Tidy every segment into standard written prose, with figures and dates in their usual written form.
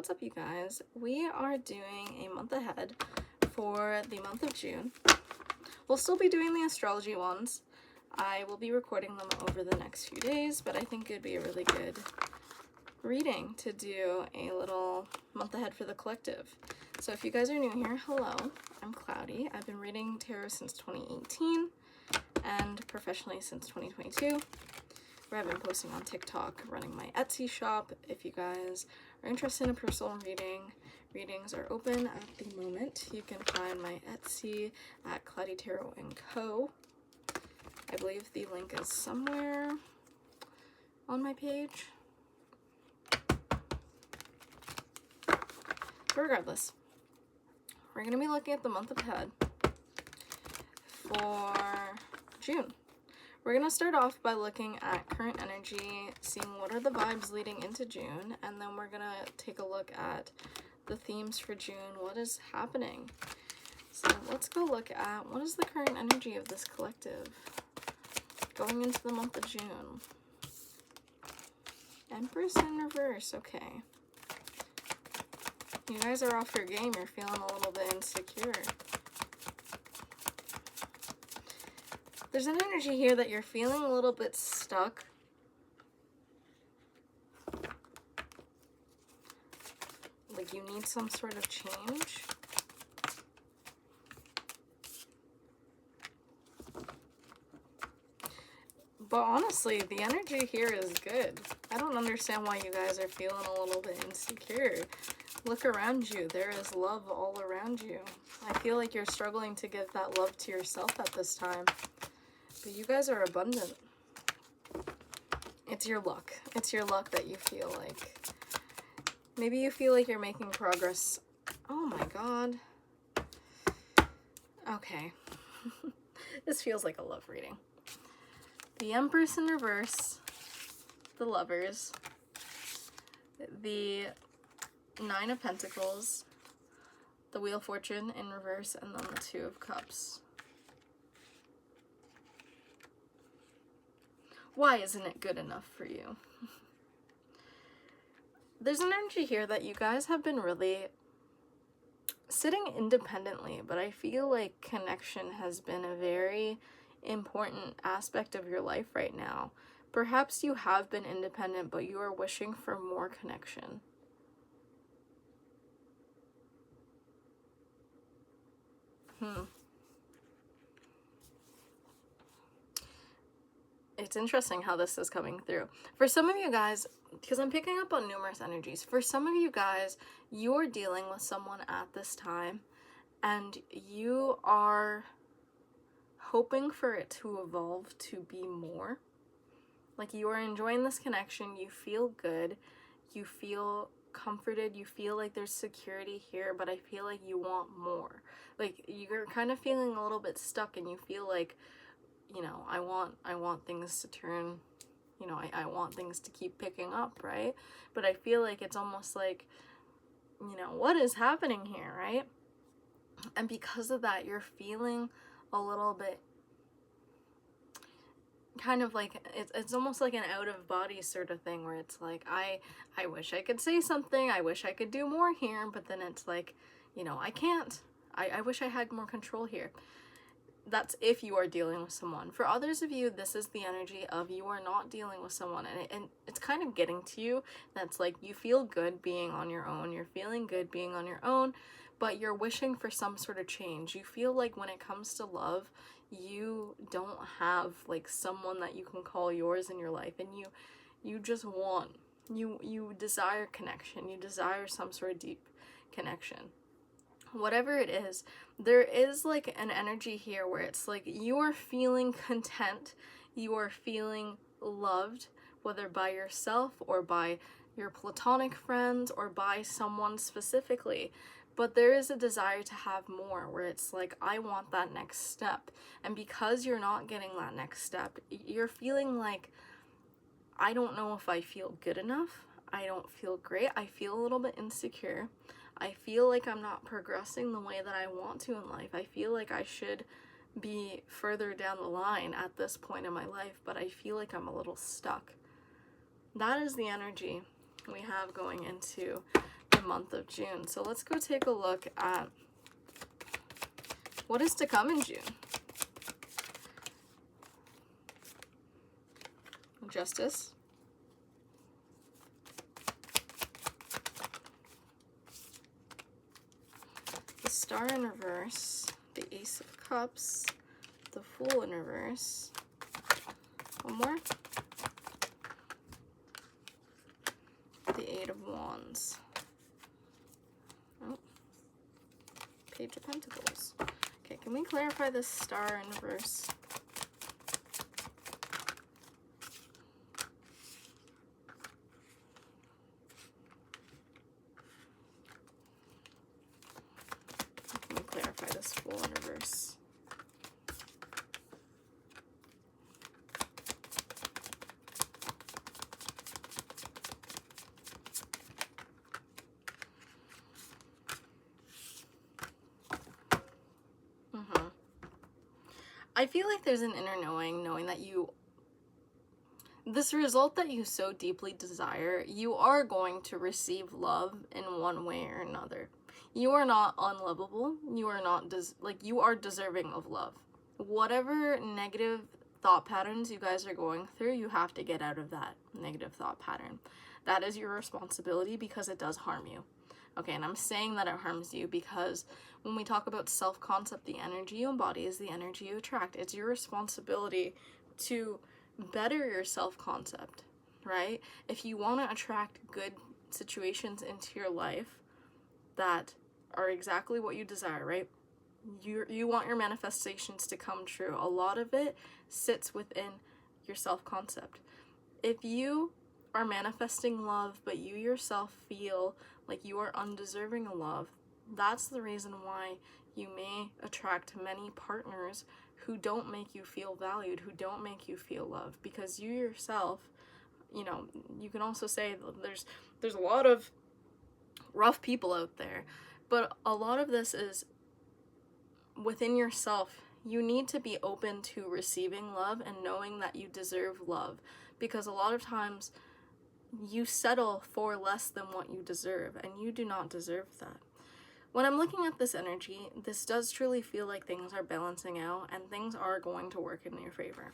What's up, you guys? We are doing a month ahead for the month of June. We'll still be doing the astrology ones. I will be recording them over the next few days, but I think it'd be a really good reading to do a little month ahead for the collective. So if you guys are new here, hello, I'm Cloudy. I've been reading tarot since 2018 and professionally since 2022. Where I've been posting on TikTok, running my Etsy shop. If you guys are interested in a personal reading, readings are open at the moment. You can find my Etsy at CloudyTarotandCo. I believe the link is somewhere on my page. But regardless, we're going to be looking at the month ahead for June. We're going to start off by looking at current energy, seeing what are the vibes leading into June, and then we're going to take a look at the themes for June, what is happening. So let's go look at what is the current energy of this collective going into the month of June. Empress in reverse, okay. You guys are off your game, you're feeling a little bit insecure. There's an energy here that you're feeling a little bit stuck. Like you need some sort of change. But honestly, the energy here is good. I don't understand why you guys are feeling a little bit insecure. Look around you. There is love all around you. I feel like you're struggling to give that love to yourself at this time. But you guys are abundant. It's your luck. It's your luck that you feel like. Maybe you feel like you're making progress. Oh my god. Okay. This feels like a love reading. The Empress in reverse. The Lovers. The Nine of Pentacles. The Wheel of Fortune in reverse. And then the Two of Cups. Why isn't it good enough for you? There's an energy here that you guys have been really sitting independently, but I feel like connection has been a very important aspect of your life right now. Perhaps you have been independent, but you are wishing for more connection. It's interesting how this is coming through. For some of you guys, because I'm picking up on numerous energies, for some of you guys, you're dealing with someone at this time and you are hoping for it to evolve to be more. Like you are enjoying this connection, you feel good, you feel comforted, you feel like there's security here, but I feel like you want more. Like you're kind of feeling a little bit stuck and you feel like, you know, I want things to turn, you know, I want things to keep picking up, right? But I feel like it's almost like, you know, what is happening here, right? And because of that, you're feeling a little bit kind of like, it's almost like an out-of-body sort of thing where it's like, I wish I could say something, I wish I could do more here, but then it's like, you know, I can't. I wish I had more control here. That's if you are dealing with someone. For others of you, this is the energy of you are not dealing with someone, and it's kind of getting to you. That's like you feel good being on your own. You're feeling good being on your own, but you're wishing for some sort of change. You feel like when it comes to love, you don't have like someone that you can call yours in your life, and you just want, you desire connection. You desire some sort of deep connection. Whatever it is, there is like an energy here where it's like you are feeling content, you are feeling loved, whether by yourself or by your platonic friends or by someone specifically. But there is a desire to have more where it's like, I want that next step. And because you're not getting that next step, you're feeling like, I don't know if I feel good enough. I don't feel great. I feel a little bit insecure. I feel like I'm not progressing the way that I want to in life. I feel like I should be further down the line at this point in my life, but I feel like I'm a little stuck. That is the energy we have going into the month of June. So let's go take a look at what is to come in June. Justice. The Star in reverse. The Ace of Cups. The Fool in reverse. One more. The Eight of Wands. Oh. Page of Pentacles. Okay, can we clarify this Star in reverse? Can we clarify this Fool in reverse? I feel like there's an inner knowing that this result that you so deeply desire, you are going to receive love in one way or another. You are not unlovable. You are not, you are deserving of love. Whatever negative thought patterns you guys are going through, you have to get out of that negative thought pattern. That is your responsibility because it does harm you. Okay, and I'm saying that it harms you because when we talk about self-concept, the energy you embody is the energy you attract. It's your responsibility to better your self-concept, right? If you want to attract good situations into your life that are exactly what you desire, right? You want your manifestations to come true. A lot of it sits within your self-concept. If you are manifesting love, but you yourself feel like you are undeserving of love, that's the reason why you may attract many partners who don't make you feel valued, who don't make you feel loved, because you yourself, you can also say there's a lot of rough people out there, but a lot of this is within yourself. You need to be open to receiving love and knowing that you deserve love, because a lot of times you settle for less than what you deserve, and you do not deserve that. When I'm looking at this energy, this does truly feel like things are balancing out and things are going to work in your favor.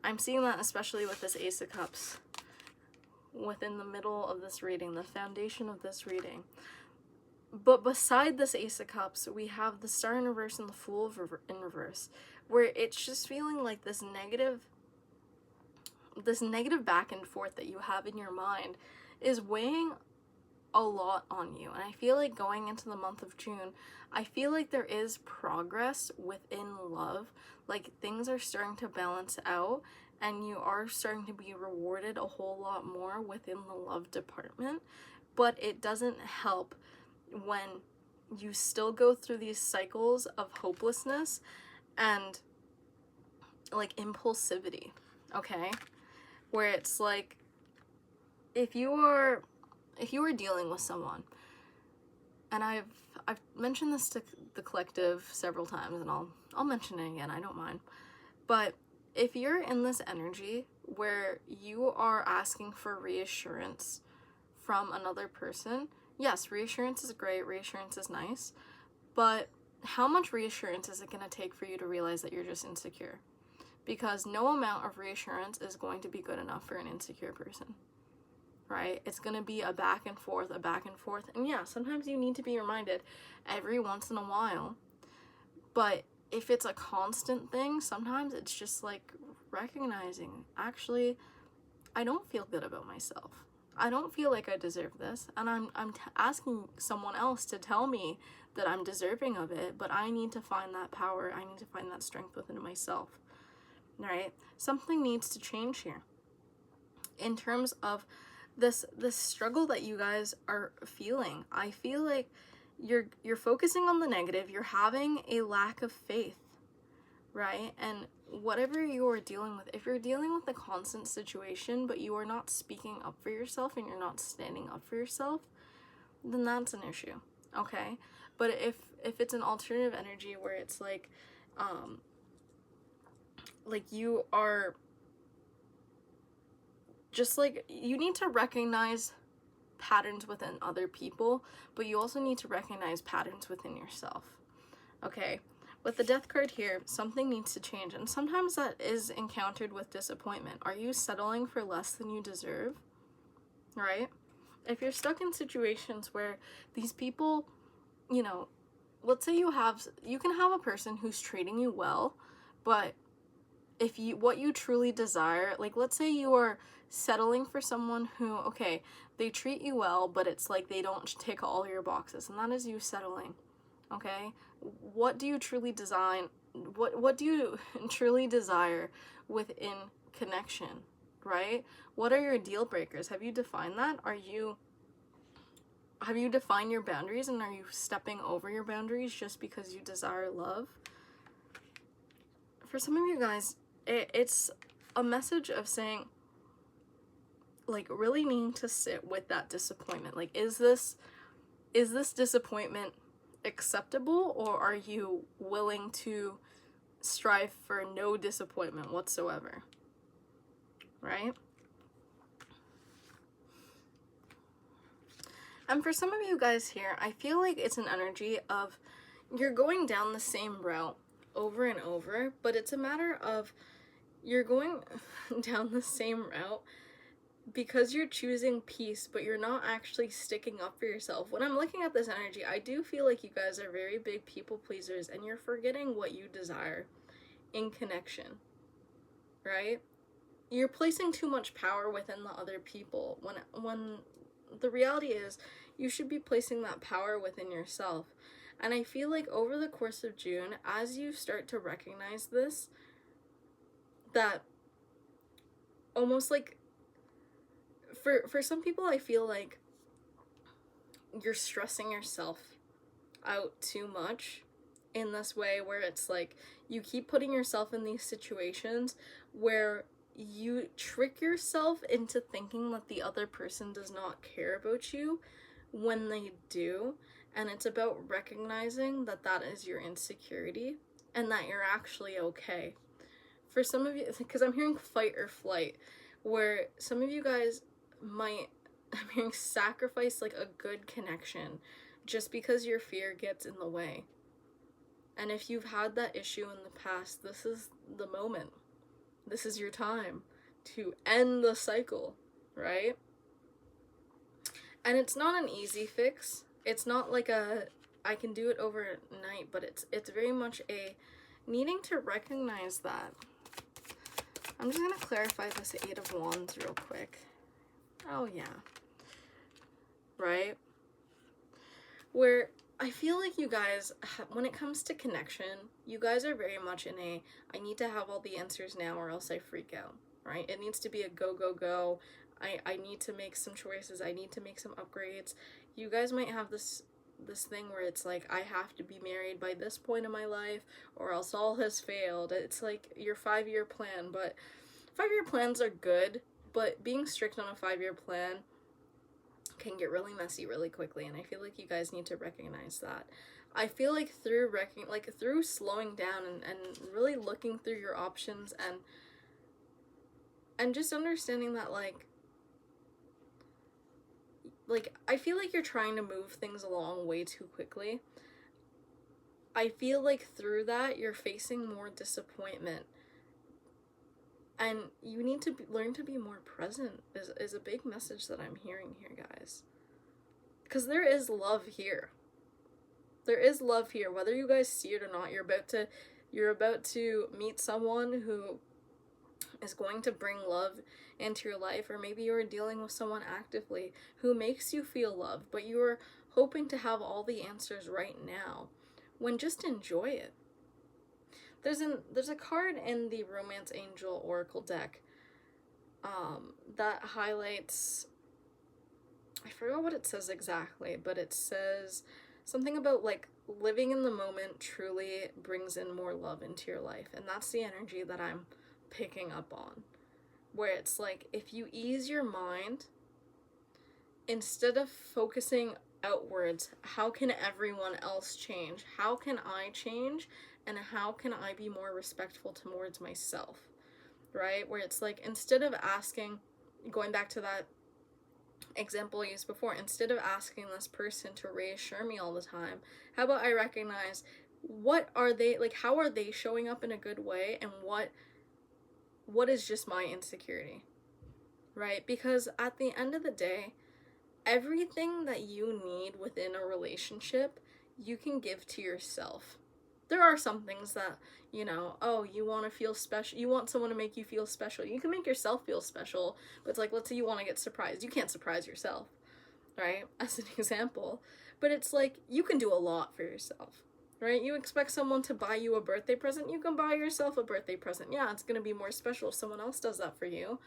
I'm seeing that especially with this Ace of Cups within the middle of this reading, the foundation of this reading. But beside this Ace of Cups, we have the Star in reverse and the Fool in reverse, where it's just feeling like this negative back and forth that you have in your mind is weighing a lot on you. And I feel like going into the month of June, I feel like there is progress within love. Like things are starting to balance out and you are starting to be rewarded a whole lot more within the love department. But it doesn't help when you still go through these cycles of hopelessness and like impulsivity, okay? Where it's like, if you are dealing with someone, and I've mentioned this to the collective several times, and I'll mention it again, I don't mind. But if you're in this energy where you are asking for reassurance from another person, yes, reassurance is great, reassurance is nice, but how much reassurance is it going to take for you to realize that you're just insecure? Because no amount of reassurance is going to be good enough for an insecure person, right? It's going to be a back and forth. And yeah, sometimes you need to be reminded every once in a while. But if it's a constant thing, sometimes it's just like recognizing, actually, I don't feel good about myself. I don't feel like I deserve this. And I'm asking someone else to tell me that I'm deserving of it, but I need to find that power. I need to find that strength within myself. Right? Something needs to change here. In terms of this struggle that you guys are feeling, I feel like you're focusing on the negative, you're having a lack of faith, right? And whatever you're dealing with, if you're dealing with a constant situation, but you are not speaking up for yourself and you're not standing up for yourself, then that's an issue, okay? But if it's an alternative energy where it's like you are just like, you need to recognize patterns within other people, but you also need to recognize patterns within yourself. Okay, with the Death card here, something needs to change, and sometimes that is encountered with disappointment. Are you settling for less than you deserve? Right? If you're stuck in situations where these people, you know, let's say you can have a person who's treating you well, but if what you truly desire, like let's say you are settling for someone who, okay, they treat you well, but it's like they don't tick all your boxes, and that is you settling. Okay, what do you truly design? What do you truly desire within connection, right? What are your deal breakers? Have you defined that? Have you defined your boundaries, and are you stepping over your boundaries just because you desire love? For some of you guys, it's a message of saying, like, really needing to sit with that disappointment. Like, is this disappointment acceptable, or are you willing to strive for no disappointment whatsoever? Right? And for some of you guys here, I feel like it's an energy of you're going down the same route over and over, but it's a matter of you're going down the same route because you're choosing peace, but you're not actually sticking up for yourself. When I'm looking at this energy, I do feel like you guys are very big people pleasers, and you're forgetting what you desire in connection, right? You're placing too much power within the other people, when the reality is you should be placing that power within yourself. And I feel like over the course of June, as you start to recognize this, that almost like for some people, I feel like you're stressing yourself out too much in this way, where it's like you keep putting yourself in these situations where you trick yourself into thinking that the other person does not care about you when they do. And it's about recognizing that that is your insecurity and that you're actually okay. For some of you, because I'm hearing fight or flight, where some of you guys might, I'm hearing sacrifice like a good connection just because your fear gets in the way. And if you've had that issue in the past, this is the moment. This is your time to end the cycle, right? And it's not an easy fix. It's not like I can do it overnight, but it's very much a needing to recognize that. I'm just going to clarify this 8 of Wands real quick. Oh, yeah. Right? Where I feel like you guys, when it comes to connection, you guys are very much in a, I need to have all the answers now or else I freak out, right? It needs to be a go, go, go. I need to make some choices. I need to make some upgrades. You guys might have this thing where it's like, I have to be married by this point in my life or else all has failed. It's like your 5-year plan, but 5-year plans are good, but being strict on a 5-year plan can get really messy really quickly, and I feel like you guys need to recognize that. I feel like through slowing down and really looking through your options and just understanding that like I feel like you're trying to move things along way too quickly. I feel like through that you're facing more disappointment, and you need to learn to be more present is a big message that I'm hearing here, guys. Because there is love here. There is love here. Whether you guys see it or not, you're about to meet someone who is going to bring love into your life, or maybe you're dealing with someone actively who makes you feel loved, but you're hoping to have all the answers right now, when just enjoy it. There's a card in the Romance Angel Oracle deck that highlights, I forgot what it says exactly, but it says something about like living in the moment truly brings in more love into your life, and that's the energy that I'm picking up on, where it's like if you ease your mind instead of focusing outwards, how can everyone else change, how can I change, and how can I be more respectful towards myself, right? Where it's like instead of asking, going back to that example I used before, instead of asking this person to reassure me all the time, how about I recognize what are they, like, how are they showing up in a good way, and what is just my insecurity, right? Because at the end of the day, everything that you need within a relationship, you can give to yourself. There are some things that, oh, you want to feel special, you want someone to make you feel special. You can make yourself feel special, but it's like, let's say you want to get surprised. You can't surprise yourself, right? As an example. But it's like, you can do a lot for yourself, right? You expect someone to buy you a birthday present, you can buy yourself a birthday present. Yeah, it's going to be more special if someone else does that for you,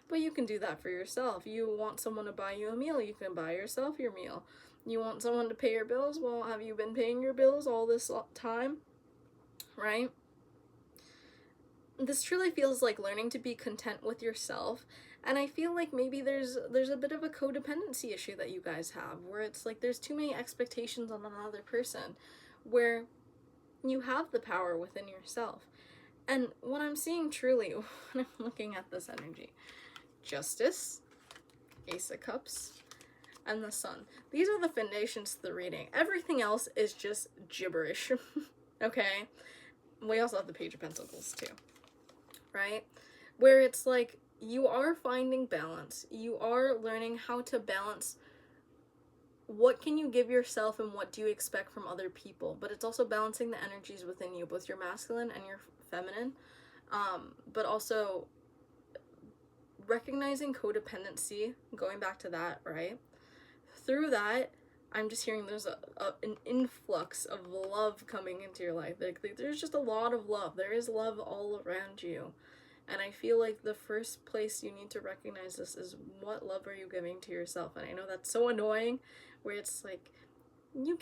but you can do that for yourself. You want someone to buy you a meal, you can buy yourself your meal. You want someone to pay your bills, well, have you been paying your bills all this time, right? This truly feels like learning to be content with yourself. And I feel like maybe there's a bit of a codependency issue that you guys have, where it's like there's too many expectations on another person, where you have the power within yourself. And what I'm seeing truly when I'm looking at this energy, Justice, Ace of Cups, and the Sun. These are the foundations to the reading. Everything else is just gibberish. Okay? We also have the Page of Pentacles too, right? Where it's like, you are finding balance. You are learning how to balance what can you give yourself and what do you expect from other people. But it's also balancing the energies within you, both your masculine and your feminine. But also recognizing codependency, going back to that, right? Through that, I'm just hearing there's an influx of love coming into your life. Like, there's just a lot of love. There is love all around you. And I feel like the first place you need to recognize this is, what love are you giving to yourself? And I know that's so annoying, where it's like, you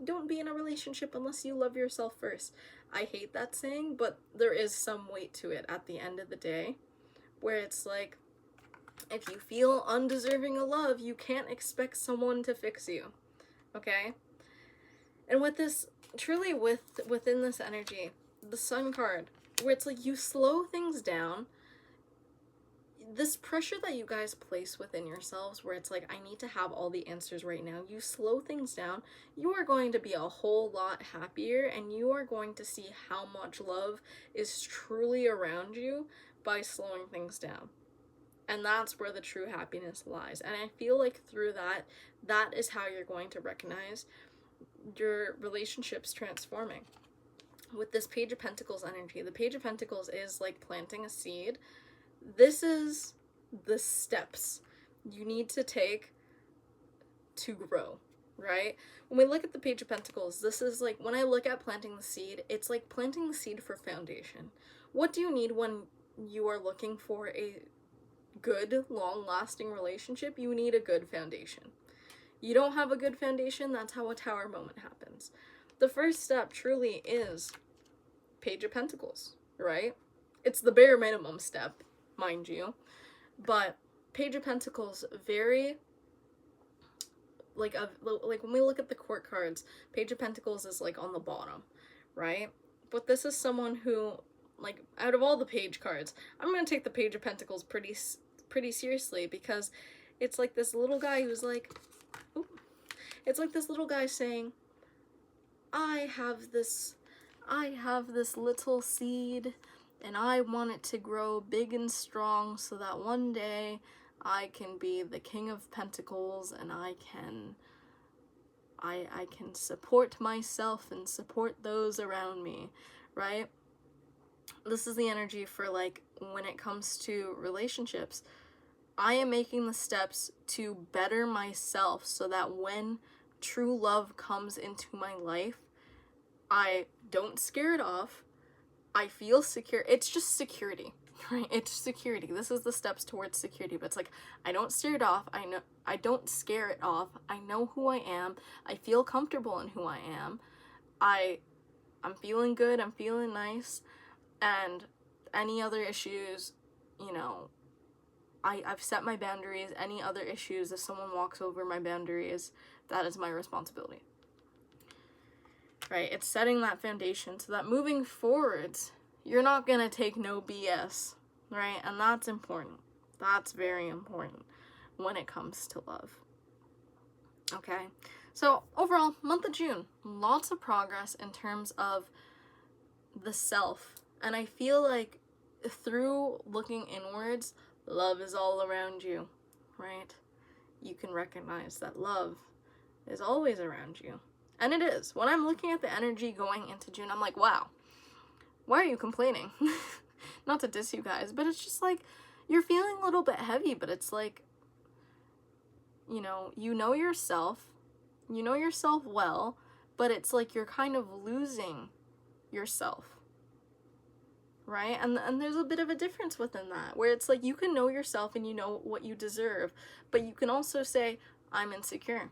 don't be in a relationship unless you love yourself first. I hate that saying, but there is some weight to it at the end of the day, where it's like, if you feel undeserving of love, you can't expect someone to fix you, okay? And with this, truly within this energy, the Sun card, where it's like, you slow things down. This pressure that you guys place within yourselves, where it's like, I need to have all the answers right now. You slow things down, you are going to be a whole lot happier, and you are going to see how much love is truly around you by slowing things down. And that's where the true happiness lies. And I feel like through that is how you're going to recognize your relationships transforming. With this Page of Pentacles energy, the Page of Pentacles is like planting a seed. This is the steps you need to take to grow, right? When we look at the Page of Pentacles, this is like, when I look at planting the seed, it's like planting the seed for foundation. What do you need when you are looking for a good, long-lasting relationship? You need a good foundation. You don't have a good foundation, that's how a tower moment happens. The first step truly is Page of Pentacles, right? It's the bare minimum step, mind you. But Page of Pentacles, very, like when we look at the court cards, Page of Pentacles is like on the bottom, right? But this is someone who, like, out of all the page cards, I'm gonna take the Page of Pentacles pretty seriously, because it's like this little guy who's like, it's like this little guy saying, I have this little seed, and I want it to grow big and strong so that one day I can be the King of Pentacles, and I can support myself and support those around me, right? This is the energy for, like, when it comes to relationships, I am making the steps to better myself so that when true love comes into my life, I don't scare it off. I feel secure. It's just security, right? It's security. This is the steps towards security, but it's like, I don't scare it off. I don't scare it off. I know who I am. I feel comfortable in who I am. I'm feeling good. I'm feeling nice. And any other issues, I've set my boundaries. Any other issues, if someone walks over my boundaries, that is my responsibility. Right? It's setting that foundation so that moving forwards, you're not gonna take no BS, right? And that's important. That's very important. when it comes to love. Okay, so overall, month of June, lots of progress in terms of the self. And I feel like through looking inwards, love is all around you, right? You can recognize that love is always around you. And it is. When I'm looking at the energy going into June, I'm like, wow, why are you complaining? Not to diss you guys, but it's just like, you're feeling a little bit heavy, but it's like, you know yourself well, but it's like you're kind of losing yourself, right? And there's a bit of a difference within that, where it's like you can know yourself and you know what you deserve, but you can also say, I'm insecure,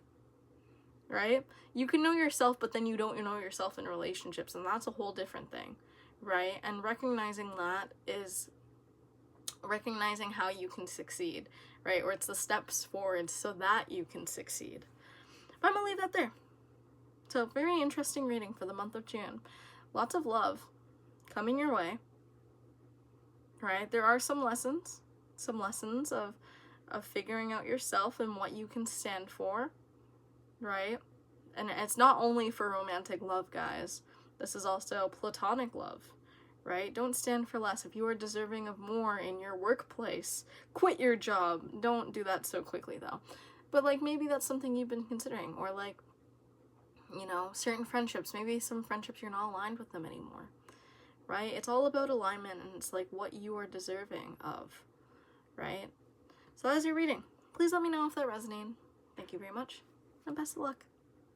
right? You can know yourself, but then you don't know yourself in relationships, and that's a whole different thing, right? And recognizing that is recognizing how you can succeed, right? Or it's the steps forward so that you can succeed. But I'm gonna leave that there. So, very interesting reading for the month of June. Lots of love coming your way, right? There are some lessons of figuring out yourself and what you can stand for, right? And it's not only for romantic love, guys. This is also platonic love, right? Don't stand for less. If you are deserving of more in your workplace, quit your job. Don't do that so quickly, though. But, like, maybe that's something you've been considering. Or, like, certain friendships. Maybe some friendships you're not aligned with them anymore, right? It's all about alignment, and it's, like, what you are deserving of, right? So that is your reading. Please let me know if that resonated. Thank you very much, and best of luck.